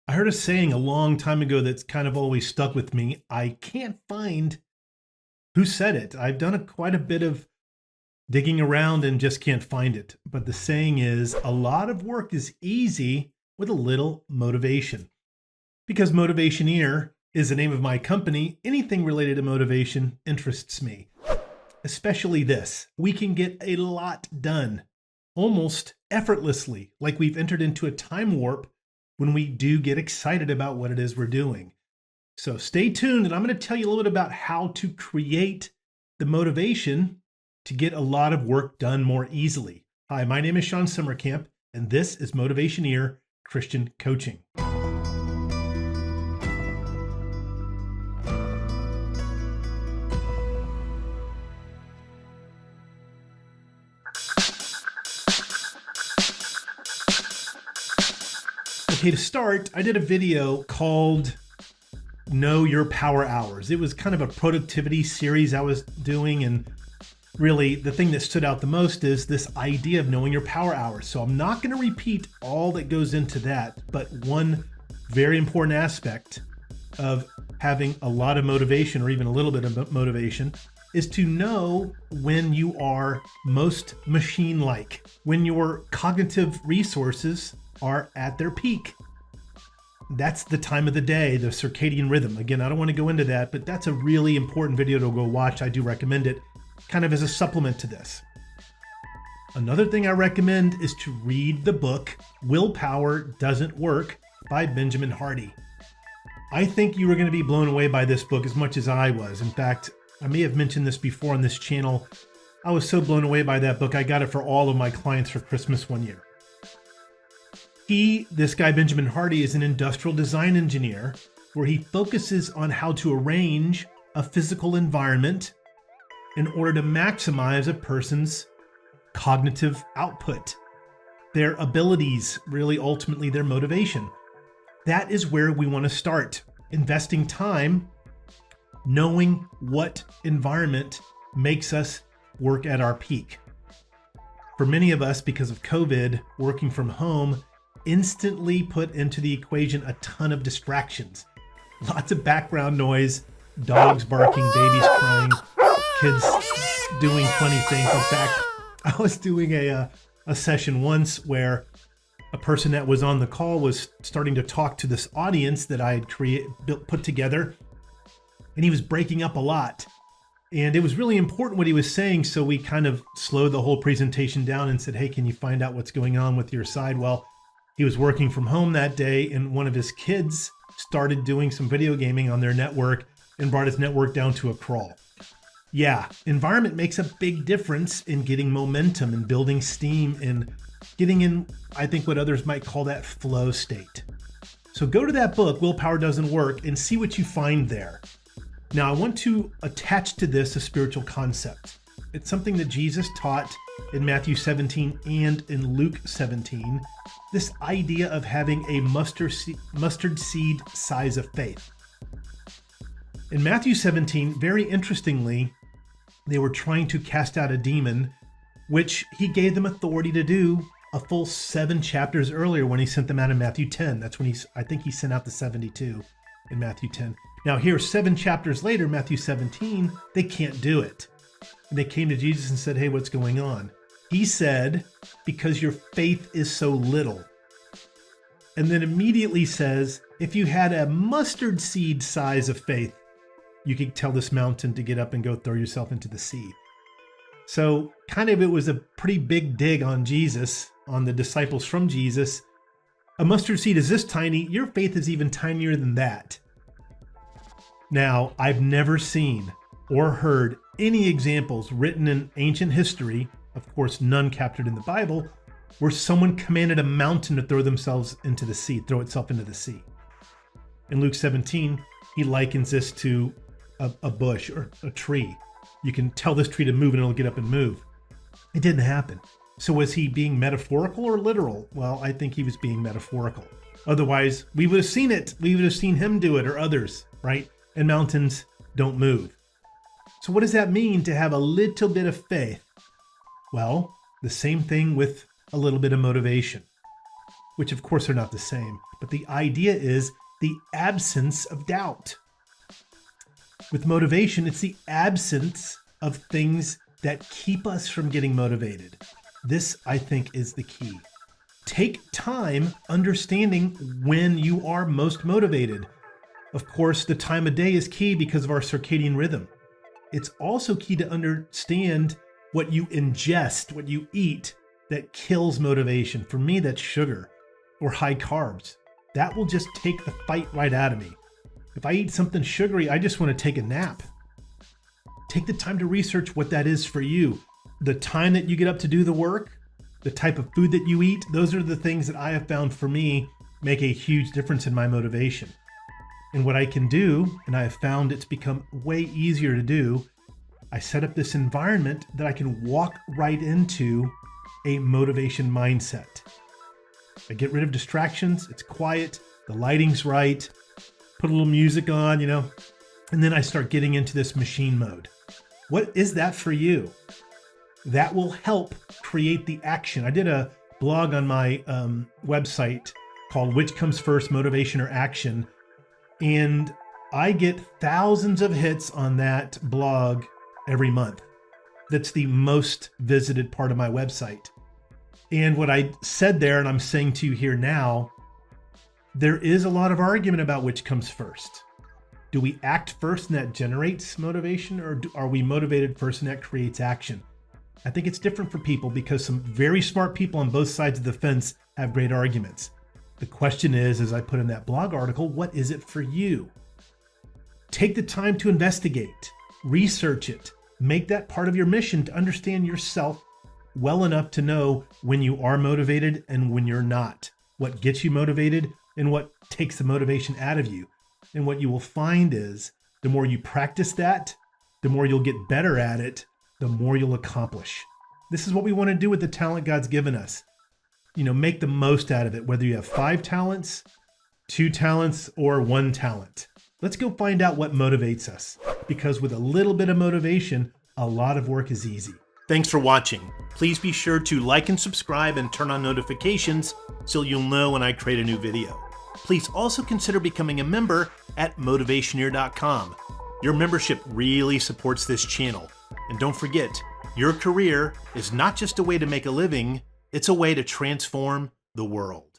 I heard a saying a long time ago that's kind of always stuck with me. I can't find who said it. I've done quite a bit of digging around and just can't find it. But the saying is a lot of work is easy with a little motivation. Because Motivationeer is the name of my company, anything related to motivation interests me, especially this. We can get a lot done almost effortlessly, like we've entered into a time warp when we do get excited about what it is we're doing. So stay tuned, and I'm going to tell you a little bit about how to create the motivation to get a lot of work done more easily. Hi, my name is Shawn Sommerkamp, and this is Motivationeer Christian Coaching. Okay, to start, I did a video called Know Your Power Hours. It was kind of a productivity series I was doing, and really the thing that stood out the most is this idea of knowing your power hours. So I'm not going to repeat all that goes into that, but one very important aspect of having a lot of motivation, or even a little bit of motivation, is to know when you are most machine-like, when your cognitive resources are at their peak. That's the time of the day, the circadian rhythm. Again, I don't want to go into that, but that's a really important video to go watch. I do recommend it kind of as a supplement to this. Another thing I recommend is to read the book Willpower Doesn't Work by Benjamin Hardy. I think you are going to be blown away by this book as much as I was. In fact, I may have mentioned this before on this channel. I was so blown away by that book. I got it for all of my clients for Christmas one year. This guy, Benjamin Hardy, is an industrial design engineer where he focuses on how to arrange a physical environment in order to maximize a person's cognitive output, their abilities, really ultimately their motivation. That is where we want to start, investing time, knowing what environment makes us work at our peak. For many of us, because of COVID, working from home instantly put into the equation a ton of distractions. Lots of background noise, dogs barking, babies crying, kids doing funny things. In fact, I was doing a session once where a person that was on the call was starting to talk to this audience that I had put together, and he was breaking up a lot. And it was really important what he was saying, so we kind of slowed the whole presentation down and said, hey, can you find out what's going on with your side? Well, he was working from home that day, and one of his kids started doing some video gaming on their network and brought his network down to a crawl. Yeah, environment makes a big difference in getting momentum and building steam and getting in, I think, what others might call that flow state. So go to that book, Willpower Doesn't Work, and see what you find there. Now, I want to attach to this a spiritual concept. It's something that Jesus taught in Matthew 17 and in Luke 17, this idea of having a mustard seed size of faith. In Matthew 17, very interestingly, they were trying to cast out a demon, which he gave them authority to do a full 7 chapters earlier when he sent them out in Matthew 10. That's when I think he sent out the 72 in Matthew 10. Now here, 7 chapters later, Matthew 17, they can't do it. And they came to Jesus and said, hey, what's going on? He said, because your faith is so little. And then immediately says, if you had a mustard seed size of faith, you could tell this mountain to get up and go throw yourself into the sea. So kind of it was a pretty big dig on Jesus, on the disciples from Jesus. A mustard seed is this tiny. Your faith is even tinier than that. Now, I've never seen or heard any examples written in ancient history, of course, none captured in the Bible, where someone commanded a mountain to throw itself into the sea. In Luke 17, he likens this to a bush or a tree. You can tell this tree to move and it'll get up and move. It didn't happen. So was he being metaphorical or literal? Well, I think he was being metaphorical. Otherwise, we would have seen it. We would have seen him do it or others, right? And mountains don't move. So what does that mean to have a little bit of faith? Well, the same thing with a little bit of motivation. which of course are not the same. But the idea is the absence of doubt. With motivation, it's the absence of things that keep us from getting motivated. This, I think, is the key. Take time understanding when you are most motivated. Of course, the time of day is key because of our circadian rhythm. It's also key to understand what you ingest, what you eat that kills motivation. For me, that's sugar or high carbs. That will just take the fight right out of me. If I eat something sugary, I just want to take a nap. Take the time to research what that is for you. The time that you get up to do the work, the type of food that you eat, those are the things that I have found for me make a huge difference in my motivation. And what I can do, and I have found it's become way easier to do, I set up this environment that I can walk right into a motivation mindset. I get rid of distractions, it's quiet, the lighting's right, put a little music on, and then I start getting into this machine mode. What is that for you? That will help create the action. I did a blog on my website called Which Comes First, Motivation or Action? And I get thousands of hits on that blog every month. That's the most visited part of my website. And what I said there, and I'm saying to you here now, there is a lot of argument about which comes first. Do we act first and that generates motivation, or are we motivated first and that creates action? I think it's different for people because some very smart people on both sides of the fence have great arguments. The question is, as I put in that blog article, what is it for you? Take the time to investigate, research it, make that part of your mission to understand yourself well enough to know when you are motivated and when you're not, what gets you motivated and what takes the motivation out of you. And what you will find is the more you practice that, the more you'll get better at it, the more you'll accomplish. This is what we want to do with the talent God's given us. Make the most out of it, whether you have 5 talents, 2 talents, or 1 talent. Let's go find out what motivates us, because with a little bit of motivation, a lot of work is easy. Thanks for watching. Please be sure to like and subscribe and turn on notifications so you'll know when I create a new video. Please also consider becoming a member at Motivationeer.com. Your membership really supports this channel. And don't forget, your career is not just a way to make a living, it's a way to transform the world.